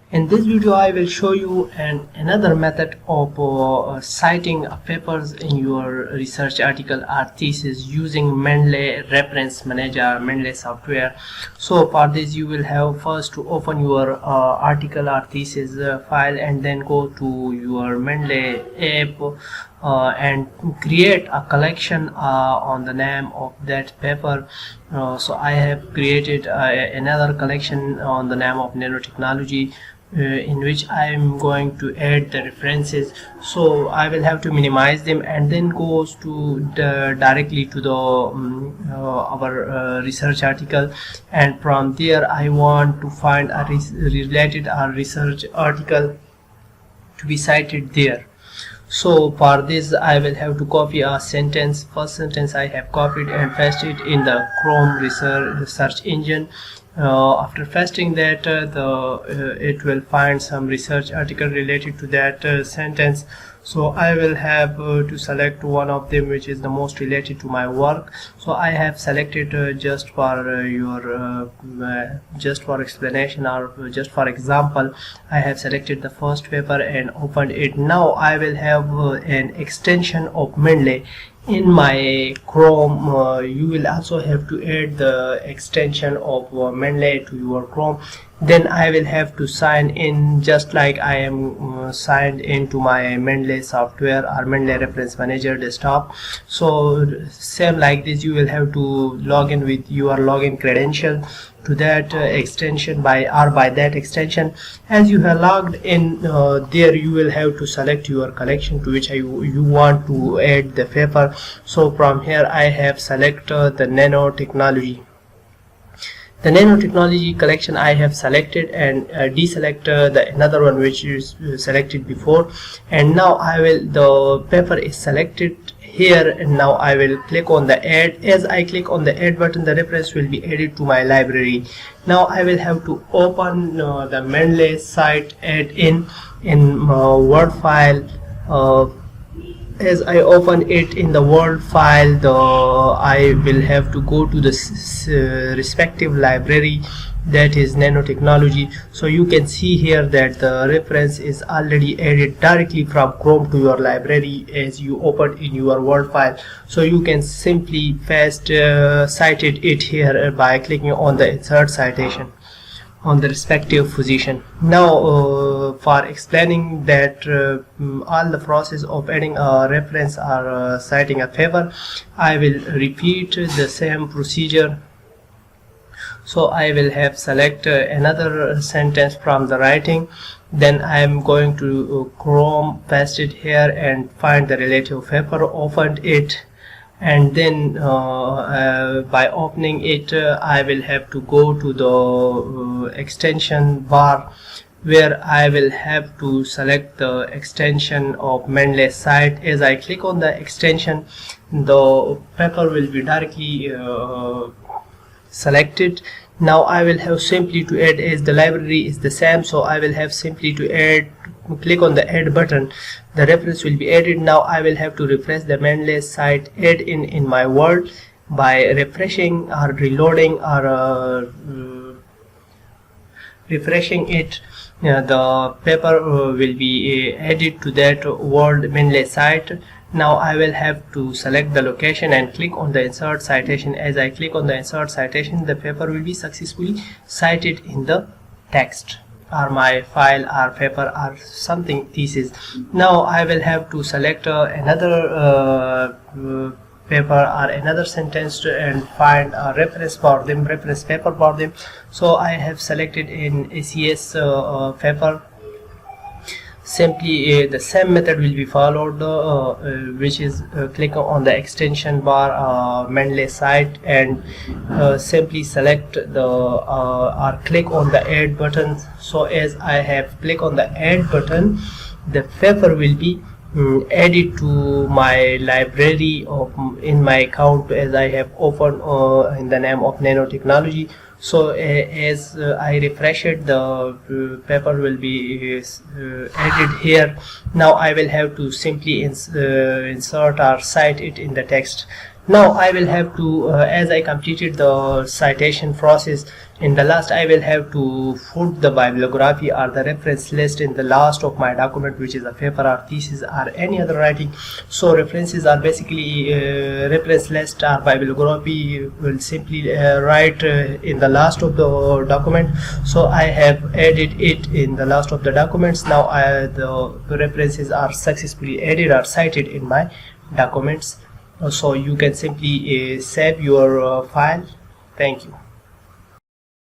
In this video, I will show you another method of citing papers in your research article or thesis using Mendeley Reference Manager, Mendeley software. So for this, you will have first to open your article or thesis file and then go to your Mendeley app and create a collection on the name of that paper. So I have created another collection on the name of nanotechnology, in which I am going to add the references. So I will have to minimize them and then goes to directly to the our research article, and from there I want to find a related research article to be cited there. So for this I will have to copy a sentence. First sentence I have copied and pasted in the Chrome search engine. After pasting that, it will find some research article related to that sentence. So I will have to select one of them which is the most related to my work. So I have selected just for just for explanation or just for example, I have selected the first paper and opened it. Now I will have an extension of Mendeley in my Chrome. You will also have to add the extension of Mendeley to your Chrome. Then I will have to sign in just like I am signed into my Mendeley software or Mendeley Reference Manager desktop. So same like this, you will have to log in with your login credential to that extension by that extension. As you have logged in there, you will have to select your collection to which you want to add the paper. So from here I have selected the nanotechnology. The nanotechnology collection I have selected and deselect the another one which is selected before, and now the paper is selected here, and now I will click on the add. As I click on the add button, the reference will be added to my library. Now I will have to open the Mendeley site add-in in Word file. As I open it in the Word file, I will have to go to the respective library, that is nanotechnology. So you can see here that the reference is already added directly from Chrome to your library as you opened in your Word file. So you can simply paste cited it here by clicking on the insert citation on the respective position. Now for explaining that all the process of adding a reference or citing a paper, I will repeat the same procedure. So I will have select another sentence from the writing, then I am going to Chrome, paste it here and find the relative paper, opened it, and then by opening it I will have to go to the extension bar, where I will have to select the extension of Mendeley site. As I click on the extension, the paper will be directly selected. Now I will have simply to add, as the library is the same, so I will have simply to add, click on the add button, the reference will be added. Now I will have to refresh the Mendeley site add in my Word by refreshing or reloading or refreshing it. The paper will be added to that Word Mendeley site. Now I will have to select the location and click on the insert citation. As I click on the insert citation, the paper will be successfully cited in the text or my file or paper or something thesis. Now I will have to select another paper or another sentence and find a reference for them, reference paper for them. So I have selected in ACS paper. Simply the same method will be followed, which is click on the extension bar Mendeley site and simply select the or click on the add button. So as I have clicked on the add button, the paper will be added to my library of in my account as I have opened in the name of nanotechnology. So as I refresh it, the paper will be added here. Now I will have to simply insert or cite it in the text. Now I will have to, as I completed the citation process, In the last, I will have to put the bibliography or the reference list in the last of my document, which is a paper or thesis or any other writing. So references are basically reference list or bibliography will simply write in the last of the document. So I have added it in the last of the documents. Now the references are successfully added or cited in my documents. So you can simply save your file. Thank you.